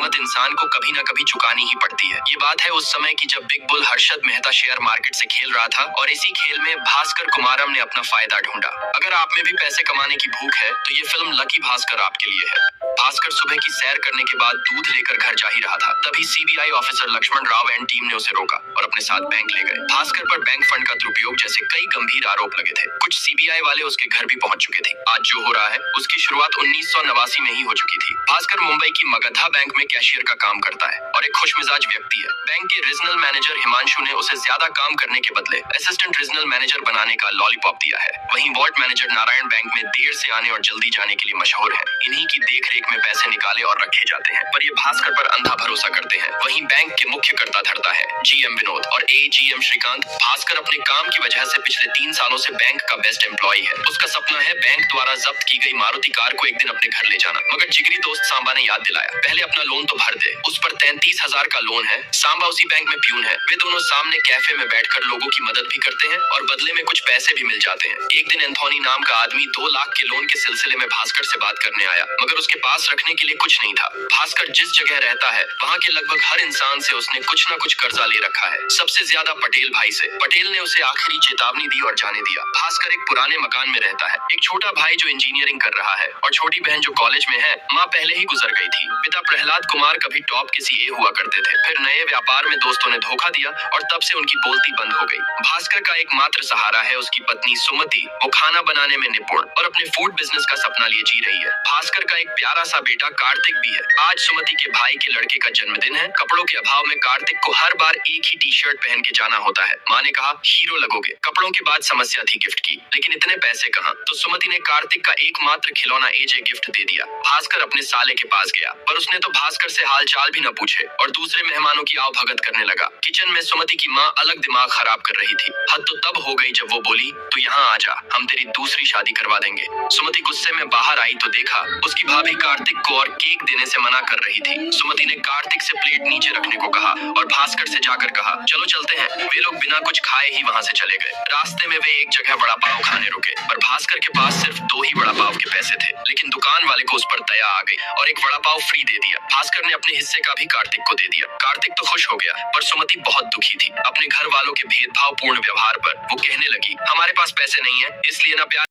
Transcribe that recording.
कीमत इंसान को कभी न कभी चुकानी ही पड़ती है। ये बात है उस समय की जब big bull Harshad Mehta share market से खेल रहा था और इसी खेल में भास्कर कुमारम ने अपना फायदा ढूंढा। अगर आप में भी पैसे कमाने की भूख है तो ये फिल्म लकी भास्कर आपके लिए है। भास्कर सुबह की सैर करने के बाद दूध लेकर घर जा ही रहा था, तभी CBI officer Lakshman Rao and team ने उसे रोका और अपने साथ बैंक ले गए। भास्कर पर बैंक फंड का दुरुपयोग जैसे कई गंभीर आरोप लगे थे। कुछ सीबीआई वाले उसके घर भी पहुंच चुके थे। आज जो हो रहा है उसकी शुरुआत 1989 में ही हो चुकी थी। भास्कर मुंबई की मगधा बैंक में कैशियर का काम करता है और एक खुशमिजाज व्यक्ति है। बैंक के रीजनल मैनेजर हिमांशु ने उसे ज्यादा काम करने के बदले असिस्टेंट रीजनल मैनेजर बनाने का लॉलीपॉप दिया है। वहीं वार्ड मैनेजर नारायण बैंक में देर से आने और जल्दी जाने के लिए मशहूर है। इन्हीं की देखरेख में पैसे निकाले और रखे जाते हैं, पर ये भास्कर पर अंधा भरोसा करते हैं। वहीं बैंक के मुख्य कर्ता धर्ता है जीएम विनोद और एजीएम श्रीकांत। भास्कर अपने काम की वजह से पिछले 3 सालों से बैंक का बेस्ट एम्प्लॉय है। उसका सपना है बैंक द्वारा जब्त की गई मारुति कार को एक दिन अपने घर ले जाना, मगर जिगरी दोस्त सांबा ने याद दिलाया, पहले अपना लोन तो भर दे। उस पर 33,000 का लोन है। सांबा उसी बैंक में प्यून है। वे दोनों सामने कैफे में बैठकर लोगों की मदद भी करते हैं और बदले में कुछ पैसे भी मिल जाते हैं। एक दिन एंथोनी नाम का आदमी 2 लाख के लोन के सिलसिले में भास्कर से बात करने आया, मगर उसके पास रखने के लिए कुछ नहीं था। भास्कर जिस जगह रहता है वहाँ के लगभग हर इंसान से उसने कुछ न कुछ कर्जा ले रखा है, सबसे ज्यादा पटेल भाई से। पटेल ने उसे आखिरी चेतावनी दी और जाने दिया। भास्कर एक पुराने मकान में रहता है। एक छोटा भाई जो इंजीनियरिंग कर रहा है और छोटी बहन जो कॉलेज में है। माँ पहले ही गुजर गई थी। पिता प्रहलाद कुमार कभी टॉप के सीए हुआ करते थे, फिर नए व्यापार में दोस्तों ने धोखा दिया और तब से उनकी बोलती बंद हो गई। भास्कर का एकमात्र सहारा है उसकी पत्नी सुमति। वो खाना बनाने में निपुण और अपने फूड बिजनेस का सपना लिए जी रही है। भास्कर का एक प्यारा सा बेटा कार्तिक भी है। आज सुमति के भाई के लड़के का जन्मदिन है। कपड़ों के अभाव में कार्तिक को हर बार एक ही टी शर्ट पहन के जाना होता है। माँ ने कहा हीरो लगोगे। कपड़ों के बाद समस्या थी गिफ्ट की, लेकिन इतने पैसे कहाँ, तो सुमति ने कार्तिक का एकमात्र खिलौना एजे गिफ्ट दे दिया। भास्कर अपने साले के पास गया, पर उसने तो भास्कर से हाल चाल भी न पूछे और दूसरे मेहमानों की आओ भगत करने लगा। किचन में सुमति की माँ अलग दिमाग खराब कर रही थी। हद तो तब हो गई जब वो बोली, तू यहाँ आ जा, हम तेरी दूसरी शादी करवा देंगे। सुमति गुस्से में बाहर आई तो देखा उसकी भाभी कार्तिक को और केक देने से मना कर रही थी। सुमति ने कार्तिक से प्लेट नीचे रखने को कहा और भास्कर से जाकर कहा, चलो चलते हैं। वे लोग बिना कुछ खाए ही वहाँ से चले गए। रास्ते में वे एक जगह वड़ा पाव खाने रुके, पर भास्कर के पास सिर्फ 2 ही वड़ा पाव के पैसे थे, लेकिन दुकान वाले को उस पर दया आ गई और एक वड़ा पाव फ्री दे दिया। भास्कर ने अपने हिस्से का भी कार्तिक को दे दिया। कार्तिक तो खुश हो गया, पर सुमति बहुत दुखी थी। अपने घर वालों के भेदभावपूर्ण व्यवहार पर वो कहने लगी, हमारे पास पैसे नहीं है, इसलिए ना प्यार